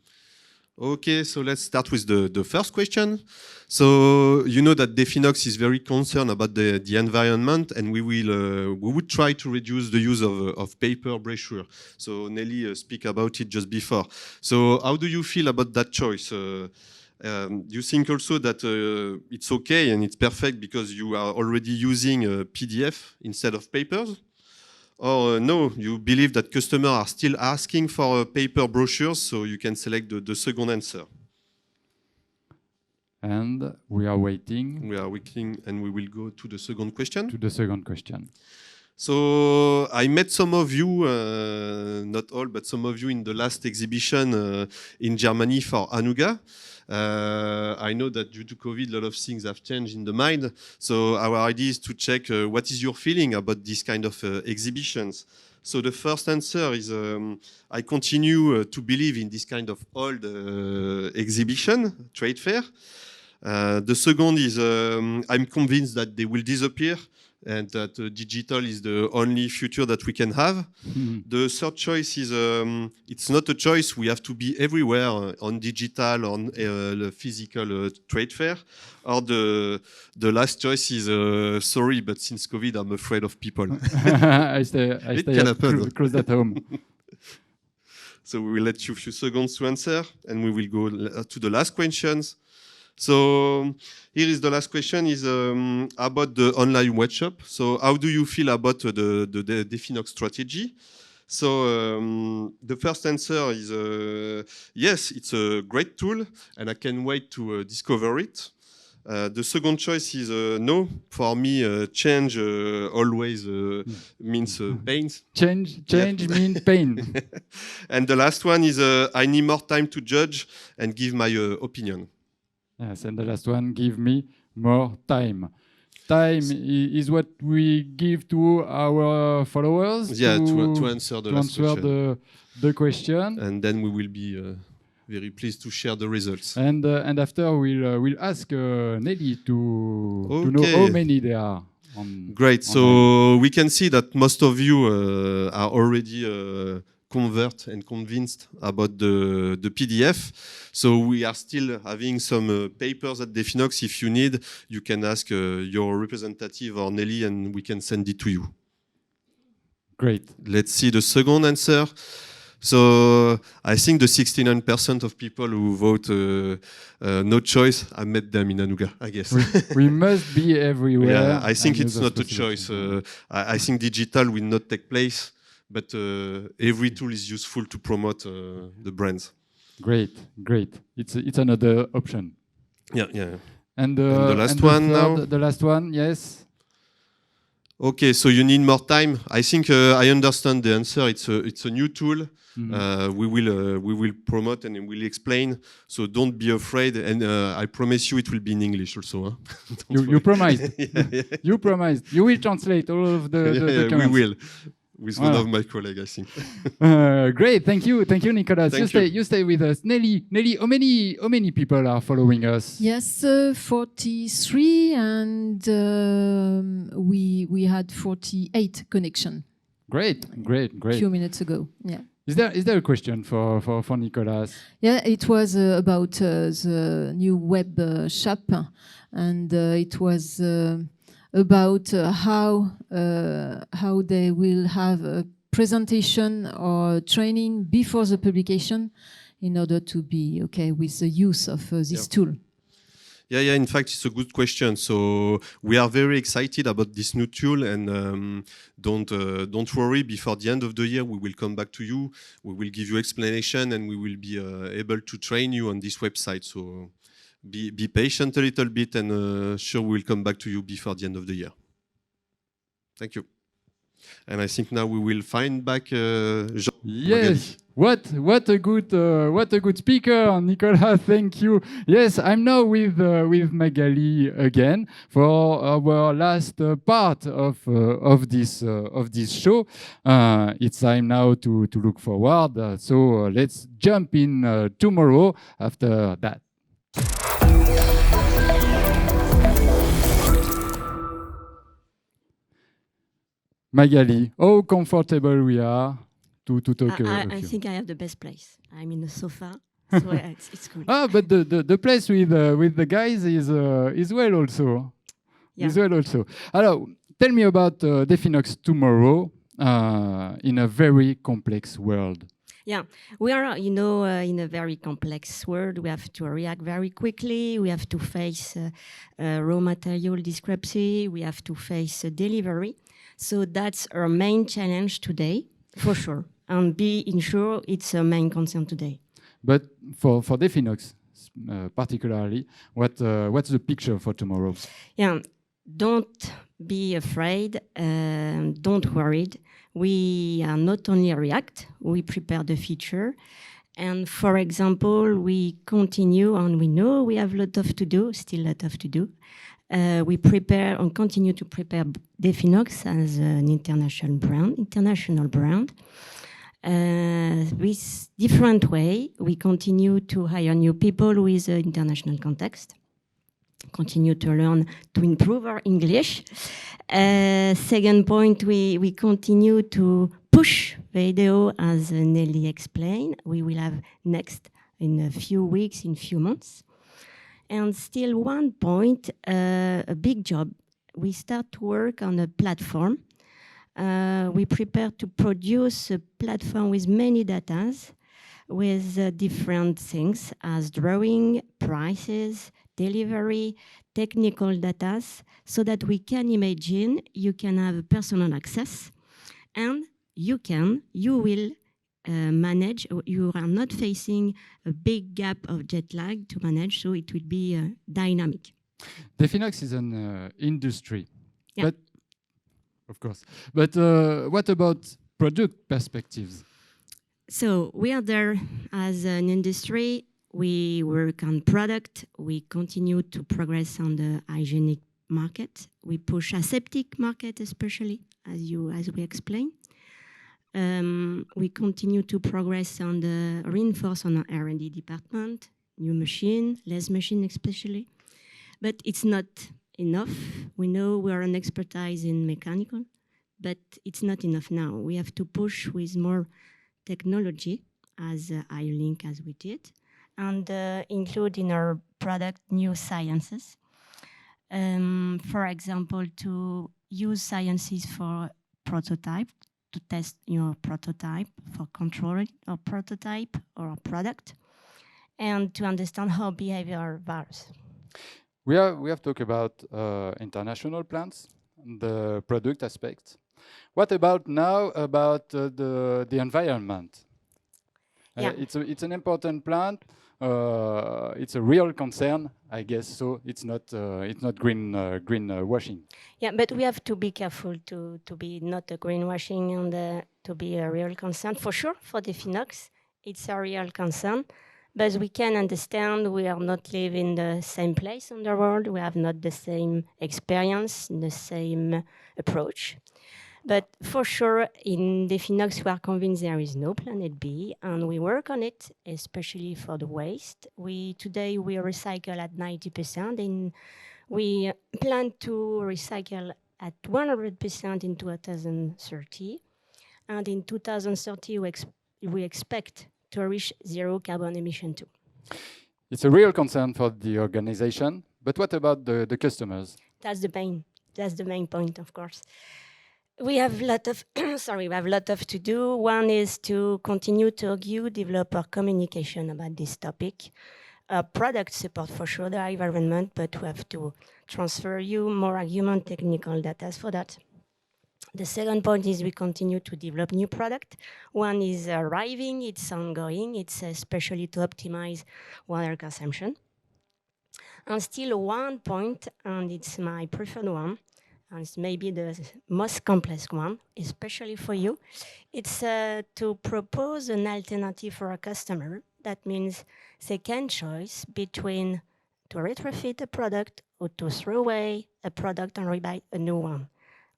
Okay, so let's start with the first question. So you know that Definox is very concerned about the environment, and we would try to reduce the use of paper brochure. So Nelly speak about it just before. So how do you feel about that choice? You think also that it's okay and it's perfect because you are already using a PDF instead of papers? Or no, you believe that customers are still asking for paper brochures, so you can select the second answer. And we are waiting. We are waiting, and we will go to the second question. So I met some of you, not all, but some of you in the last exhibition in Germany for Anuga. I know that due to COVID, a lot of things have changed in the mind. So our idea is to check what is your feeling about this kind of exhibitions. So the first answer is I continue to believe in this kind of old exhibition, trade fair. The second is I'm convinced that they will disappear and that digital is the only future that we can have. The third choice is it's not a choice. We have to be everywhere on digital, on the physical trade fair. Or the last choice is sorry, but since COVID, I'm afraid of people. I stay close at home. So we will let you a few seconds to answer, and we will go to the last questions. So here is the last question is about the online web shop. So how do you feel about the Definox strategy? So the first answer is yes, it's a great tool, and I can't wait to discover it. The second choice is no. For me, change always means pain. Change means pain. And the last one is I need more time to judge and give my opinion. Yes, and the last one, give me more time. Time is what we give to our followers. Yeah, to answer the last question. The question. And then we will be very pleased to share the results. And after we'll ask Nelly to know how many there are. Great. So we can see that most of you are already convert and convinced about the PDF. So we are still having some papers at Definox. If you need, you can ask your representative or Nelly and we can send it to you. Great. Let's see the second answer. So I think the 69% of people who vote no choice, I met them in Anuga, I guess. We must be everywhere. Yeah, I think it's not a choice. I think digital will not take place. But every tool is useful to promote the brands. Great. It's another option. Yeah. And the last one now? The last one, yes. Okay, so you need more time. I think I understand the answer. It's a new tool. We will promote and we will explain. So don't be afraid. And I promise you, it will be in English also. Huh? You promised. Yeah. You promised. You will translate all of the comments. We will. With one of my colleagues, I think. Great, thank you, Nicolas. You stay with us, Nelly. How many people are following us? Yes, 43, and we had 48 connection. Great. A few minutes ago. Yeah. Is there a question for Nicolas? Yeah, it was about the new web shop, and it was. About how they will have a presentation or training before the publication in order to be okay with the use of this tool. Yeah. In fact, it's a good question. So we are very excited about this new tool, and don't worry. Before the end of the year, we will come back to you. We will give you explanation, and we will be able to train you on this website. So. Be patient a little bit, and sure we'll come back to you before the end of the year. Thank you. And I think now we will find back Jean. Yes. What a good speaker, Nicolas. Thank you. Yes, I'm now with Magali again for our last part of this show. It's time now to look forward. So let's jump in tomorrow after that. Magali, how comfortable we are to talk. I think I have the best place. I'm in the sofa, so it's good. But the place with the guys is well also. Yeah. Is well also. Alors, tell me about Definox tomorrow in a very complex world. Yeah, we are, in a very complex world. We have to react very quickly. We have to face raw material discrepancy. We have to face delivery. So that's our main challenge today, for sure. And be sure it's our main concern today. But for Definox, particularly, what's the picture for tomorrow? Yeah, don't be afraid. Don't worry. We are not only react, we prepare the future. And for example, we continue, and we know we have a lot of to do, still a lot of to do. We prepare and continue to prepare Definox as an international brand. With different way, we continue to hire new people with international context. continue to learn to improve our English. Second point, we continue to push video, as Nelly explained. We will have next in a few weeks, in few months. And still one point, a big job. We start to work on a platform. We prepare to produce a platform with many datas, with different things as drawing, prices, delivery, technical data, so that we can imagine you can have personal access, and you will manage. You are not facing a big gap of jet lag to manage, so it will be dynamic. Definox is an industry, yeah. But of course. But what about product perspectives? So we are there as an industry. We work on product. We continue to progress on the hygienic market. We push aseptic market, especially as we explained. We continue to progress on the reinforce on our R&D department, new machine, less machine especially. But it's not enough. We know we are an expertise in mechanical, but it's not enough now. We have to push with more technology, as iLink as we did, and include in our product new sciences. For example, to use sciences for prototype, to test your prototype, for controlling our prototype or our product, and to understand how behavior varies. We have talked about international plans, the product aspect. What about now about the environment? Yeah. It's an important plant. It's a real concern, I guess. So it's not green washing. Yeah, but we have to be careful to be not a greenwashing and to be a real concern. For sure, for Definox, it's a real concern. But we can understand we are not living in the same place in the world. We have not the same experience, the same approach. But for sure, in Definox, we are convinced there is no planet B, and we work on it, especially for the waste. Today we recycle at 90%, and we plan to recycle at 100% in 2030. And in 2030, we expect to reach zero carbon emission too. It's a real concern for the organization, but what about the customers? That's the main point, of course. We have a lot of to do. One is to continue to argue, develop our communication about this topic. Product support for sure the environment, but we have to transfer you more argument, technical data for that. The second point is we continue to develop new product. One is arriving, it's ongoing, it's especially to optimize water consumption. And still one point, and it's my preferred one, and it's maybe the most complex one, especially for you. It's to propose an alternative for a customer. That means they can choose between to retrofit a product or to throw away a product and rebuy a new one.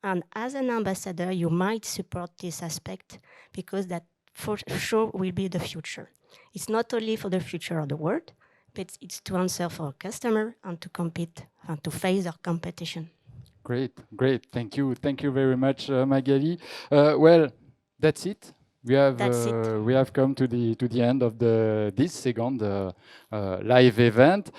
And as an ambassador, you might support this aspect because that for sure will be the future. It's not only for the future of the world, but it's to answer for our customer and to compete and to face our competition. Great. Thank you very much, Magali. Well, that's it. We have come to the end of this second live event.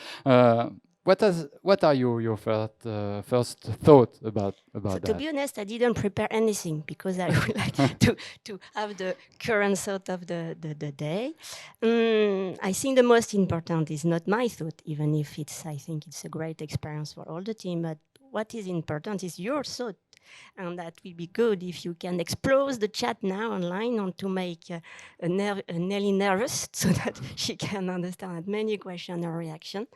What are your first thoughts about that? To be honest, I didn't prepare anything because I would like to have the current thought of the day. I think the most important is not my thought, even if I think it's a great experience for all the team, but what is important is your thought. And that will be good if you can explode the chat now online and to make Nelly nervous so that she can understand many questions or reactions.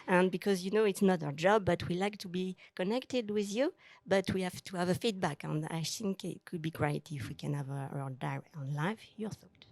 And because, it's not our job, but we like to be connected with you, but we have to have a feedback. And I think it could be great if we can have on live your thought.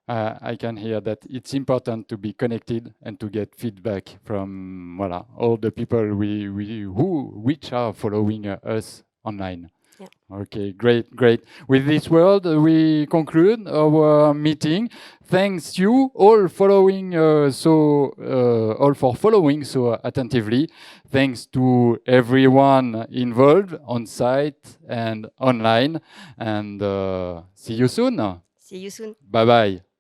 I can hear that it's important to be connected and to get feedback from all the people which are following us online. Yeah. Okay, great, great. With this word, we conclude our meeting. Thanks you all following all for following so attentively. Thanks to everyone involved on site and online. And see you soon. See you soon. Bye bye.